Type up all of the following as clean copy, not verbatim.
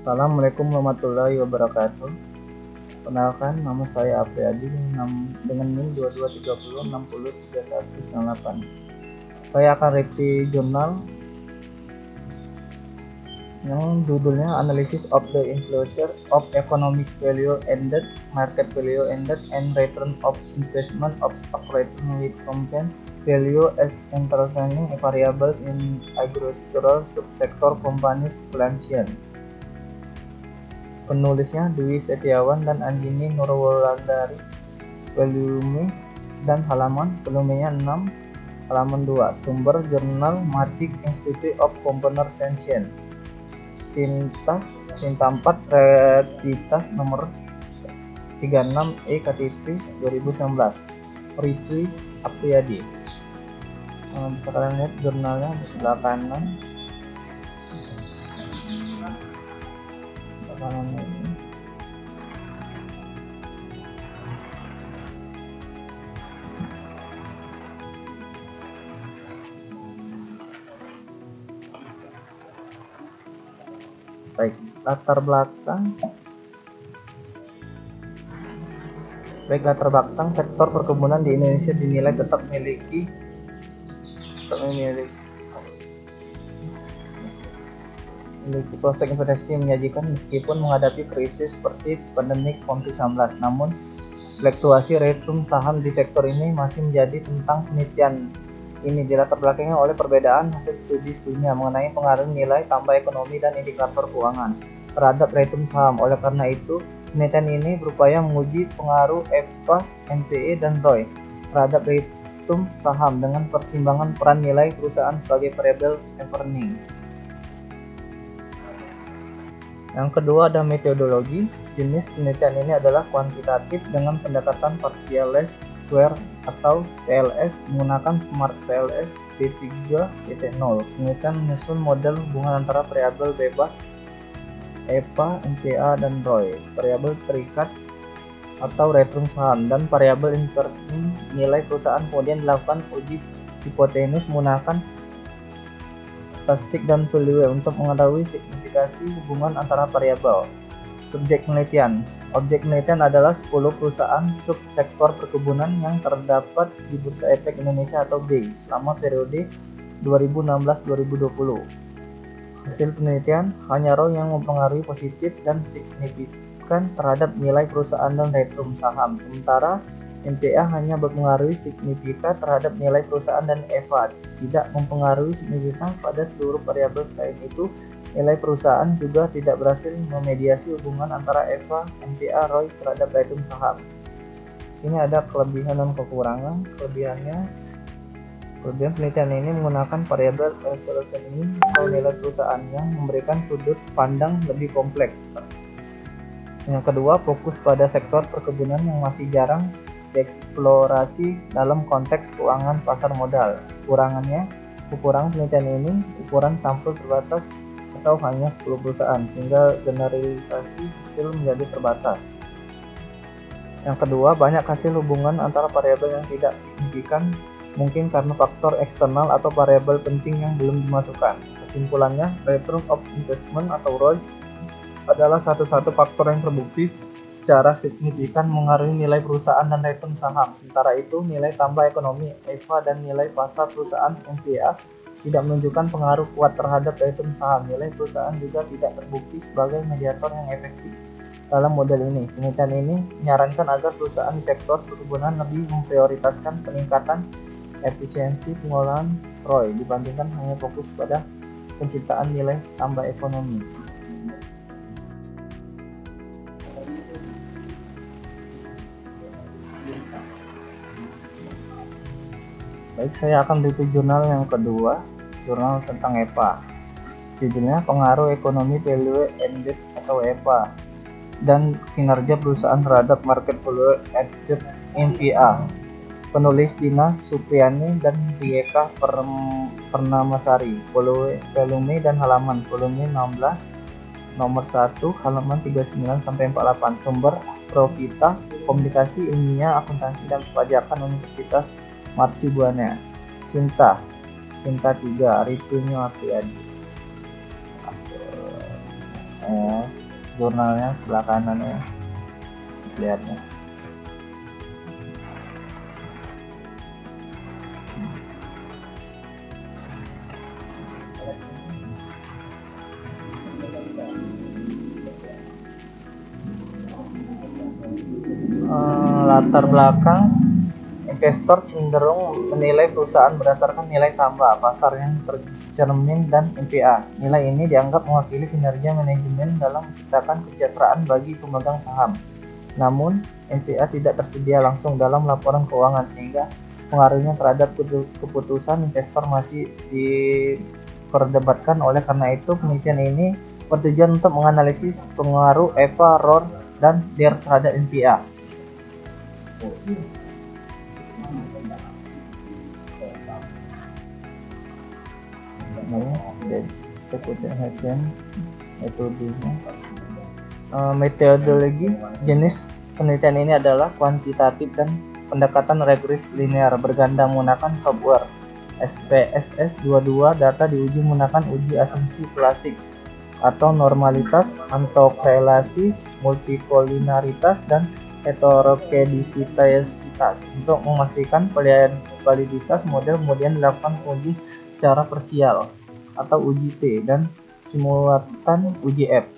Assalamualaikum warahmatullahi wabarakatuh. Perkenalkan, nama saya Apriyadi dengan NIM 2230603198. Saya akan review jurnal yang judulnya Analysis of the Influence of Economic Value Ended, Market Value Ended, and Return of Investment of Stock Return with Compound Value as Intervening Variables in Agricultural Subsector Companies Valuation. Penulisnya Dwi Setiawan dan Andini Nurwulandari. Volume dan halaman, volumenya 6, halaman 2. Sumber jurnal Matic Institute of Computer Science. Sinta 4 Reditas nomor 36 KTP 2019. Review Apriyadi. Bisa kalian lihat jurnalnya di sebelah kanan. Baik, latar belakang sektor perkebunan di Indonesia dinilai tetap memiliki prospek investasi yang menjanjikan meskipun menghadapi krisis seperti pandemi COVID-19. Namun, fluktuasi return saham di sektor ini masih menjadi tentang penelitian. Ini dilatar belakangi oleh perbedaan hasil studi sebelumnya mengenai pengaruh nilai tambah ekonomi dan indikator keuangan terhadap return saham. Oleh karena itu, penelitian ini berupaya menguji pengaruh EPA, NPE, dan ROI terhadap return saham dengan pertimbangan peran nilai perusahaan sebagai variabel earning. Yang kedua ada metodologi. Jenis penelitian ini adalah kuantitatif dengan pendekatan partial square atau PLS menggunakan Smart PLS V3.0. Penelitian menyusun model hubungan antara variabel bebas EPA, NPA, dan ROI, variabel terikat atau return saham, dan variabel intervening nilai perusahaan. Kemudian dilakukan uji hipotesis menggunakan statistik dan value untuk mengetahui signifikasi hubungan antara variabel. Subjek penelitian. Objek penelitian adalah 10 perusahaan subsektor perkebunan yang terdapat di Bursa Efek Indonesia atau BEI selama periode 2016-2020. Hasil penelitian hanya ROI yang mempengaruhi positif dan signifikan terhadap nilai perusahaan dan return saham, sementara NPA hanya berpengaruh signifikan terhadap nilai perusahaan dan EVA tidak mempengaruhi signifikan pada seluruh variabel. Selain itu, nilai perusahaan juga tidak berhasil memediasi hubungan antara EVA, NPA, ROI terhadap return saham. Ini ada kelebihan dan kekurangan. Kelebihan penelitian ini menggunakan variabel evaluasi atau nilai perusahaan yang memberikan sudut pandang lebih kompleks. Yang kedua, fokus pada sektor perkebunan yang masih jarang dieksplorasi dalam konteks keuangan pasar modal. Kekurangan penelitian ini, ukuran sampel terbatas atau hanya 10 perusahaan, sehingga generalisasi hasil menjadi terbatas. Yang kedua, banyak hasil hubungan antara variabel yang tidak signifikan, mungkin karena faktor eksternal atau variabel penting yang belum dimasukkan. Kesimpulannya, return of investment atau ROI adalah satu-satu faktor yang terbukti secara signifikan mengaruhi nilai perusahaan dan return saham. Sementara itu, nilai tambah ekonomi EVA dan nilai pasar perusahaan NPA tidak menunjukkan pengaruh kuat terhadap return saham. Nilai perusahaan juga tidak terbukti sebagai mediator yang efektif dalam model ini. Penelitian ini menyarankan agar perusahaan di sektor perkebunan lebih memprioritaskan peningkatan efisiensi pengolahan ROI dibandingkan hanya fokus pada penciptaan nilai tambah ekonomi. Baik, saya akan review jurnal yang kedua, jurnal tentang EPA. Judulnya Pengaruh Ekonomi Value Ended atau EPA dan Kinerja Perusahaan Terhadap Market Value Ended (MPA). Penulis Dina Supriyani dan Rieka Pernamasari. Volume dan halaman, volume 16, nomor 1, halaman 39 sampai 48. Sumber Profita, Komunikasi Ilmiah Akuntansi dan Perpajakan Universitas Marcubuana. Sinta 3, reviewnya Apriyadi. jurnalnya sebelah kanan ya, lihatnya. Latar belakang, investor cenderung menilai perusahaan berdasarkan nilai tambah pasar yang tercermin dan NPA. Nilai ini dianggap mewakili kinerja manajemen dalam menciptakan kesejahteraan bagi pemegang saham. Namun, NPA tidak tersedia langsung dalam laporan keuangan, sehingga pengaruhnya terhadap keputusan investor masih diperdebatkan. Oleh karena itu, penelitian ini bertujuan untuk menganalisis pengaruh EVA, ROR, dan DER terhadap NPA. Metodologi jenis penelitian ini adalah kuantitatif dan pendekatan regres linear berganda menggunakan software SPSS 22. Data diuji menggunakan uji asumsi klasik atau normalitas, autokorelasi, multikolinaritas, dan heterokedisitas. Untuk memastikan validitas model, kemudian dilakukan uji secara parsial atau uji T dan simulatan uji F.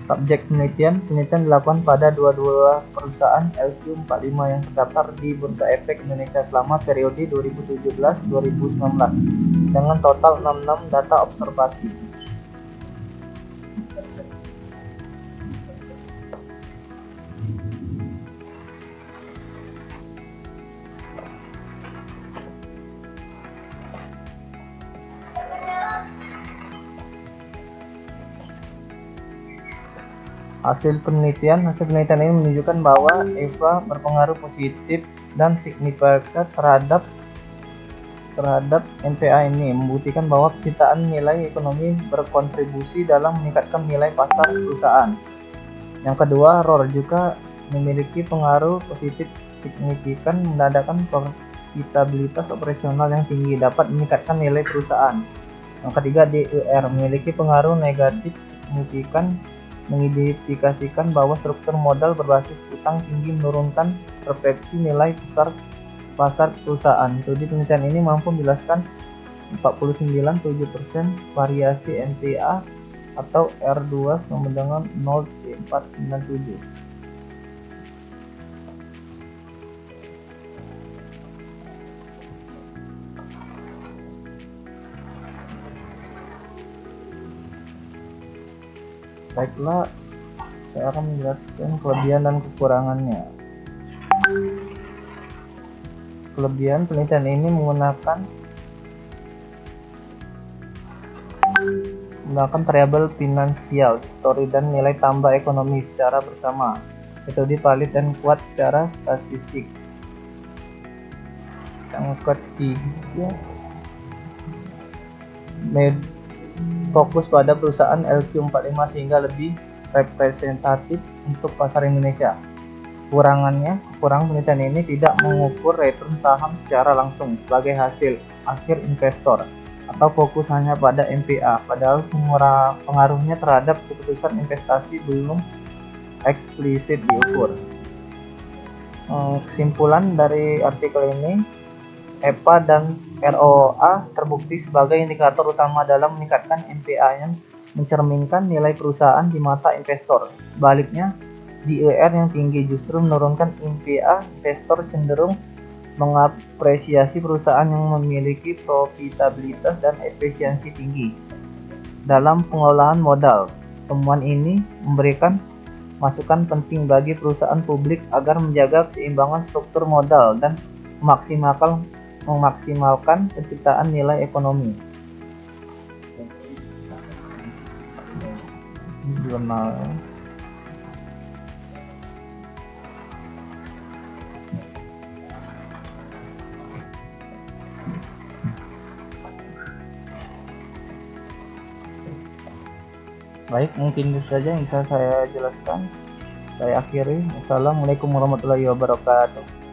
Subjek penelitian dilakukan pada 22 perusahaan LQ45 yang terdaftar di Bursa Efek Indonesia selama periode 2017-2019 dengan total 66 data observasi. Hasil penelitian ini menunjukkan bahwa EVA berpengaruh positif dan signifikan terhadap NPA ini, membuktikan bahwa penciptaan nilai ekonomi berkontribusi dalam meningkatkan nilai pasar perusahaan. Yang kedua, ROR juga memiliki pengaruh positif signifikan, menandakan profitabilitas operasional yang tinggi dapat meningkatkan nilai perusahaan. Yang ketiga, DER memiliki pengaruh negatif signifikan, mengidentifikasikan bahwa struktur modal berbasis utang tinggi menurunkan persepsi nilai pasar perusahaan. Studi penelitian ini mampu menjelaskan 49,7% variasi NPA atau R2 sama dengan 0,497. Baiklah, saya akan menjelaskan kelebihan dan kekurangannya. Kelebihan penelitian ini menggunakan variabel finansial, histori, dan nilai tambah ekonomi secara bersama. Metode valid dan kuat secara statistik. Yang ketiga, fokus pada perusahaan LQ45 sehingga lebih representatif untuk pasar Indonesia. Kekurangan penelitian ini tidak mengukur return saham secara langsung sebagai hasil akhir investor atau fokus hanya pada NPA, padahal pengaruhnya terhadap keputusan investasi belum eksplisit diukur. Kesimpulan dari artikel ini, EPA dan ROA terbukti sebagai indikator utama dalam meningkatkan NPA yang mencerminkan nilai perusahaan di mata investor. Sebaliknya, DER yang tinggi justru menurunkan NPA. Investor cenderung mengapresiasi perusahaan yang memiliki profitabilitas dan efisiensi tinggi dalam pengelolaan modal. Temuan ini memberikan masukan penting bagi perusahaan publik agar menjaga keseimbangan struktur modal dan memaksimalkan penciptaan nilai ekonomi. Jurnal. Baik, mungkin itu saja yang bisa saya jelaskan. Saya akhiri. Wassalamualaikum warahmatullahi wabarakatuh.